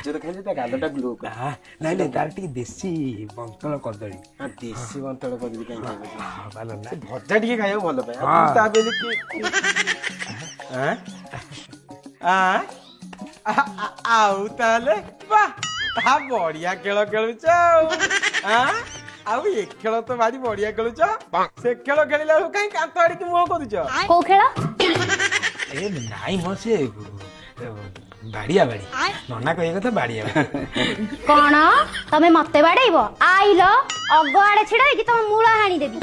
ଇଜ୍ଜତ ଖାଇଲେ ତା ଗାଲଟା ବ୍ଲୁ ନାଇଁ ନାଇଁ ତାର ଟିକେ ଦେଶୀ ବନ୍ତଳ କଦଳୀ। ଦେଶୀ ବନ୍ତଳ କଦଳୀ କାହିଁ ଖାଇବ ଭଲ ନା ସେ ଭଜା ଟିକେ ଖାଇବାକୁ ଭଲ ପାଏ ତା ବେଲେ କି ଆଉ ତାହେଲେ ବାହା ବଢିଆ ଖେଳ ଖେଳୁଛ ଆଉ ଏ ଖେଳ ତ ଭାରି ବଢିଆ ଖେଳୁଛ ସେ ଖେଳ ଖେଳିଲା ବେଳକୁ କାହିଁ କାନ୍ଥ ଆଡିକି ମୁହଁ କରୁଛ କୋଉ ଖେଳ? ଏ ନାଇଁ ମୋ ସେ ବାଡିଆ ବାଡି ନନା କହିବା କଥା ବାଡିଆ କଣ ତମେ ମତେ ବାଡେଇବ? ଆଇଲ ଅଗ ଆଡେ ଛିଡା ହେଇକି ତମ ମୂଳ ହାଣିଦେବି।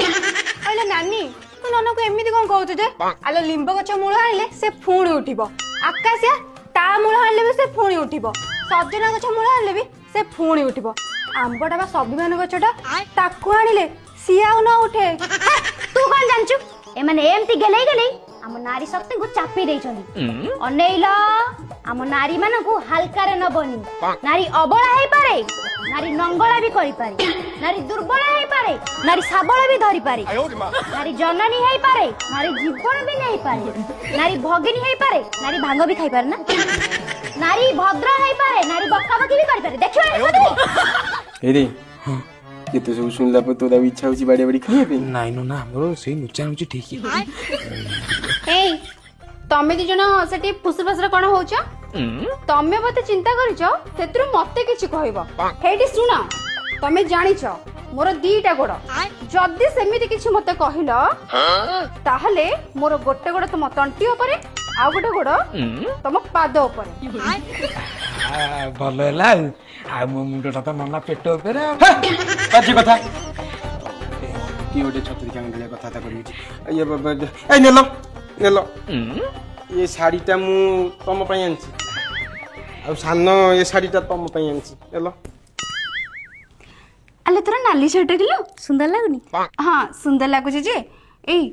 କହିଲେ ନାନୀ ତୁ ନନାକୁ ଏମିତି କଣ କହୁଛୁ ଯେ? ଆଲୋ ଲିମ୍ବ ଗଛ ମୂଳ ଆଣିଲେ ସେ ପୁଣି ଉଠିବ, ଆକାଶିଆ ତା ମୂଳ ଆଣିଲେ ବି ସେ ପୁଣି ଉଠିବ, ସଜନା ଗଛ ମୂଳ ଆଣିଲେ ବି ସେ ପୁଣି ଉଠିବ, ଆମ୍ବଟା ବା ସ୍ୱାଭିମାନ ଗଛଟା ତାକୁ ଆଣିଲେ ସିଏ ଆଉ ନ ଉଠେ। ତୁ କଣ ଜାଣିଛୁ? ଏମାନେ ଏମିତି ଗେଲେଇ ଗେଲେଇ ଆମ ନାରୀ ଶକ୍ତିକୁ ଚାପି ଦେଇଛନ୍ତି। ଅନେଇଲ ଆମ ନାରୀ ମାନଙ୍କୁ ହାଲକାରେ ନବନି। ନାରୀ ଅବଳା ହେଇପାରେ, ନାରୀ ନଙ୍ଗଳା ବି କରିପାରେ, ନାରୀ ଦୁର୍ବଳ ହେଇପାରେ, ନାରୀ ଶାବଳ ବି ଧରିପାରେ, ନାରୀ ଜନନୀ ହେଇପାରେ, ନାରୀ ଜୀବନ ବି ନେଇପାରେ, ନାରୀ ଭଗିନୀ ହେଇପାରେ, ନାରୀ ଭାଙ୍ଗ ବି ଖାଇପାରେ ନା, ନାରୀ ଭଦ୍ର ହେଇପାରେ, ନାରୀ ବକାବକି ବି କରିପାରେ। ଦେଖିବ କେତେ ସବୁ ଶୁଣିଲା ପରେ ତୋର ଇଚ୍ଛା ହଉଛି ବାଡିଆ ବାଡି ଖାଇବା ପାଇଁ? ନାଇଁ ନା ଆମର ସେଇ ନୁଚା ନୁଚି ଠିକ। ଏଇ ତମେ ଦି ଜଣ ସେଠି ଫୁସୁର ଫାସୁର କଣ ହଉଛ? ତମେ ମତେ ଚିନ୍ତା କରିଛ ସେଥିରୁ ମତେ କିଛି କହିବ? ହେଇଠି ଶୁଣ, ତମେ ଜାଣିଛ ମୋର ଦିଟା ଗୋଡ, ଯଦି ସେମିତି କିଛି ମତେ କହିଲ ତାହେଲେ ମୋର ଗୋଟେ ଗୋଡ ତମ ତଣ୍ଟି ଉପରେ ଆଉ ଗୋଟେ ଗୋଡ ତମ ପାଦ ଉପରେ। ଭଲ ହେଲା ଆଉ ମୋ ମୁଣ୍ଡଟା ତ ନନା ପେଟ ଉପରେ ବାଜେ କଥା କିଏ ଗୋଟେ ଛତୁରୀ କାଙ୍ଗ ଭଳିଆ କଥାବାର୍ତ୍ତା କରିବି। ଏଇ ନେଲ ନେଲ ଏ ଶାଢୀଟା ମୁଁ ତମ ପାଇଁ ଆଣିଛି, ଆଉ ସାନ ଏ ଶାଢୀଟା ତମ ପାଇଁ ଆଣିଛି ନେଲ। ଆଲେ ତୋର ନାଲି ଶାଢୀଟା କିଲୋ ସୁନ୍ଦର ଲାଗୁନି? ହଁ ସୁନ୍ଦର ଲାଗୁଛି ଯେ ଏଇ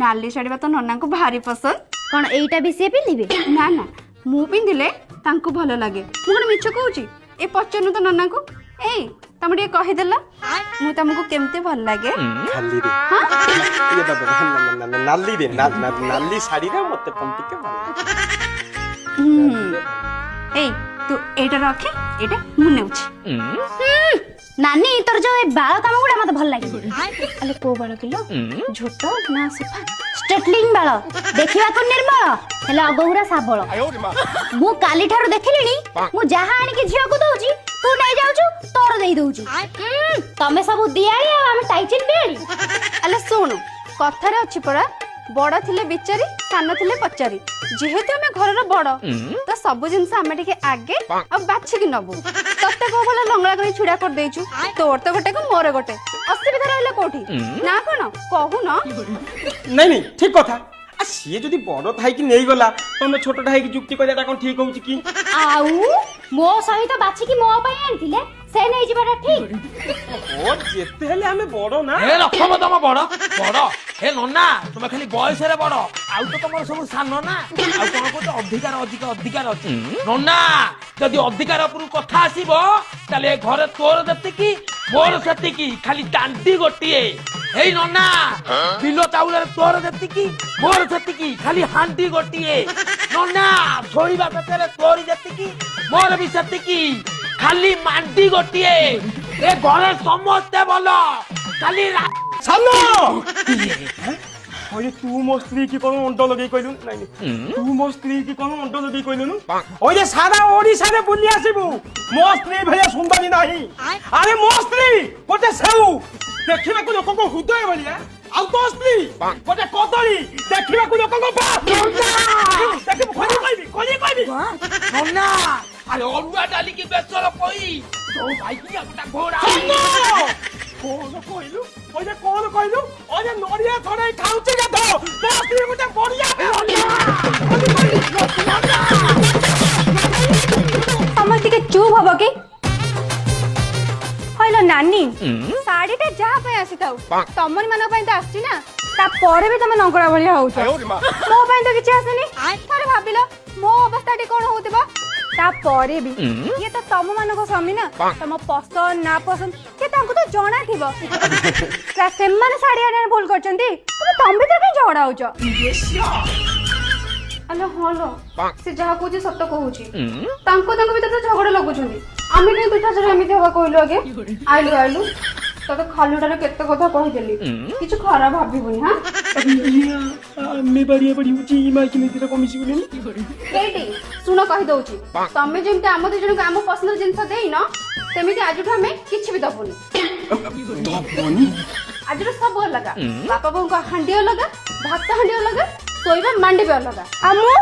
ନାଲି ଶାଢୀ ବା ତ ନନାଙ୍କୁ ଭାରି ପସନ୍ଦ। କଣ ଏଇଟା ବି ସିଏ ପିନ୍ଧିବେ? ନା ନା ମୁଁ ପିନ୍ଧିଲେ ତାଙ୍କୁ ଭଲ ଲାଗେ। ମୁଁ କଣ ମିଛ କହୁଛି? ଏ ପଚାରୁନୁ ତ ନନାଙ୍କୁ। ଏଇ ତମେ ଟିକେ କହିଦେଲ ମୁଁ ତମକୁ କେମିତି ଭଲ ଲାଗେ? ଖାଲିରେ ନାଲିରେ ନାଲି ଶାଢୀରେ ମତେ ଟିକେ ଭଲ ଲାଗେ। ଏଇ ତୁ ଏଇଟା ରଖେ, ଏଇଟା ମୁଁ ନେଉଛି। ନାନୀ ତୋର ଯୋଉ ଏ ବାଳ କାମ ଗୁଡା ମତେ ଭଲ ଲାଗେ। ଆଲେ କୋଉ ବାଳ କିଲୋ? ଝୋଟ ନା ସଫା? ଷ୍ଟ୍ରେଟଲିଂ ବାଳ, ଦେଖିବାକୁ ନିର୍ମଳ ହେଲେ ଅଗହୁରା ଶାବଳ। ମୁଁ କାଲିଠାରୁ ଦେଖିଲିଣି ମୁଁ ଯାହା ଆଣିକି ଝିଅକୁ ଦଉଛି ତୁ ନେଇ ଯାଉଛୁ ତୋର ଦେଇ ଦଉଛୁ। ତମେ ସବୁ ଦିଆଳି ଆଉ ଆମେ ଟାଇଚିନ୍ ବିଆଳି। ଆଲେ ଶୁଣୁ, କଥାରେ ଅଛି ପରା ବଡ ଥିଲେ ବିଚାରି ସାନ ଥିଲେ ପଚାରି। ଯେହେତୁ ଆମେ ଘରର ବଡ ତ ସବୁ ଜିନିଷ ଆମେ ଟିକେ ଆଗେ ଆଉ ବାଛିକି ନବୁ। ତତେ କୋଉ ଭଲ ଲଙ୍ଗଳା କରି ଛିଡା କରିଦେଇଛୁ, ତୋର ତ ଗୋଟେ କୁ ମୋର ଗୋଟେ, ଅସୁବିଧା ରହିଲା କୋଉଠି ନା କଣ କହୁନ? ନାଇଁ ନାଇଁ ଠିକ କଥା। ସିଏ ଯଦି ବଡ ଥାଇକି ନେଇଗଲା ତମେ ଛୋଟଟା ହେଇକି ଯୁକ୍ତି କରିବାଟା କଣ ଠିକ ହଉଛି କି? ଆଉ ମୋ ସହିତ ବାଛିକି ମୋ ପାଇଁ ଆଣିଥିଲେ ସେ ନେଇଯିବାଟା ଠିକ। ଓ ଯେତେ ହେଲେ ଆମେ ବଡ ନା। ଏ ରଖମ ତମ ବଡ ବଡ ହେ ନନା, ତୁମେ ଖାଲି ବୟସରେ ବଡ ଆଉ ତ ତମର ସବୁ ସାନ ନା। ଆଉ କଣ କହୁଛ ଅଧିକାର ଅଧିକାର ଅଛି ନନା? ଯଦି ଅଧିକାର ଉପରକୁ କଥା ଆସିବ ତାହେଲେ ଘରେ ତୋର ଯେତିକି ମୋର ସେତିକି, ଖାଲି ଦାଣ୍ଡି ଗୋଟିଏ। ହେଇ ନନା, ବିଲ ଚାଉଳରେ ତୋର ଯେତିକି ମୋର ସେତିକି, ଖାଲି ହାଣ୍ଡି ଗୋଟିଏ। ନନା, ଶୋଇବା ପେଟରେ ତୋର ଯେତିକି ମୋର ବି ସେତିକି, ଖାଲି ମାଣ୍ଡି ଗୋଟିଏ। ଏ ଘରେ ସମସ୍ତେ ଭଲ, ଖାଲି ସାନ ଓଏ ତୁ ମୋ ସ୍ତ୍ରୀ କି କଣ ଅଣ୍ଡ ଲଗେଇ କହିଲୁ? ନାଇଁ ତୁ ମୋ ସ୍ତ୍ରୀ କି କଣ ଅଣ୍ଡ ଲଗେଇ କହିଲୁନୁ? ଓଏ ସାରା ଓଡିଶାରେ ବୁଲି ଆସିବୁ, ମୋ ସ୍ତ୍ରୀ ଭଳିଆ ସୁନ୍ଦରୀ ନାହିଁ। ଆରେ ମୋ ସ୍ତ୍ରୀ ଗୋଟେ ସେଉ, ଦେଖିବାକୁ ଲୋକଙ୍କ ହୃଦୟ ଭଳିଆ, ଆଉ ତୋ ସ୍ତ୍ରୀ ଗୋଟେ କଦଳୀ, ଦେଖିବାକୁ ଲୋକଙ୍କ ନନା। ଆରେ ଅରୁଆ ଡାଲିକି ବେସର ପଇ ତୋ ଭାଇକି ଗୋଟେ ଘୋଡା କଣ କହିଲୁ? ଓଏ କଣ କହିଲୁ? ଓଏ ନଡ଼ିଆ ଛଡେଇ ଖାଉଛି ଗାଧ, ତୋ ସ୍ତ୍ରୀ ଗୋଟେ ବଢିଆ। ତମେ ଟିକେ ଚୁପ୍ ହବ କି? ହଇଲୋ ନାନୀ, ଶାଢୀଟା ଯାହା ପାଇଁ ଆସିଥାଉ ତମରି ମାନଙ୍କ ପାଇଁ ତ ଆସିଛି ନା, ତାପରେ ବି ତମେ ନଙ୍ଗଳା ଭଳିଆ ହଉଛ। ମୋ ପାଇଁ ତ କିଛି ଆସୁନି। ଥରେ ଭାବିଲ ମୋ ଅବସ୍ଥା ଟି କଣ ହଉଥିବ? ତାପରେ ବି ଇଏ ତ ତମ ମାନଙ୍କ ସ୍ୱାମୀ ନା, ତମ ପସନ୍ଦ ନା ପସନ୍ଦ କିଏ ତାଙ୍କୁ ତ ଜଣା ଥିବ। ସେମାନେ ଶାଢୀ ଆଣିବା ଭୁଲ କରିଛନ୍ତି, ତମେ ଭିତରେ କାଇଁ ଝଗଡା ହଉଛ? ଆଲୋ ହଁ ଲୋ ସେ ଯାହା କହୁଛି ସତ କହୁଛି ତାଙ୍କ ଭିତରେ ଝଗଡା ଲାଗୁଛନ୍ତି ଆମେ କାହିଁ ପିଠାଚର ଏମିତି ହବା କହିଲୁ ଆଗେ ଆଇଲୁ ତତେ ଖାଲିଟାରେ କେତେ କଥା କହିଦେଲି କିଛି ଖରାପ ଭାବିବୁନି ହଁ ଆମେ ବାଡିଆ ବାଡି ହଉଛି ମାଇକି ନେଇକି କମିଯିବନି ଏଇଠି ଶୁଣ କହିଦଉଛି ତମେ ଯେମିତି ଆମ ଦି ଜଣଙ୍କୁ ଆମ ପସନ୍ଦର ଜିନିଷ ଦେଇନ ସେମିତି ଆଜିଠୁ ଆମେ କିଛି ବି ଦବୁନି ଦବନି ଆଜିର ସବୁ ଅଲଗା ବାପା ବୋଉଙ୍କ ହାଣ୍ଡି ଅଲଗା ଭାତ ହାଣ୍ଡି ଅଲଗା ଶୋଇବା ମାଣ୍ଡି ବି ଅଲଗା ଆଉ ମୁଁ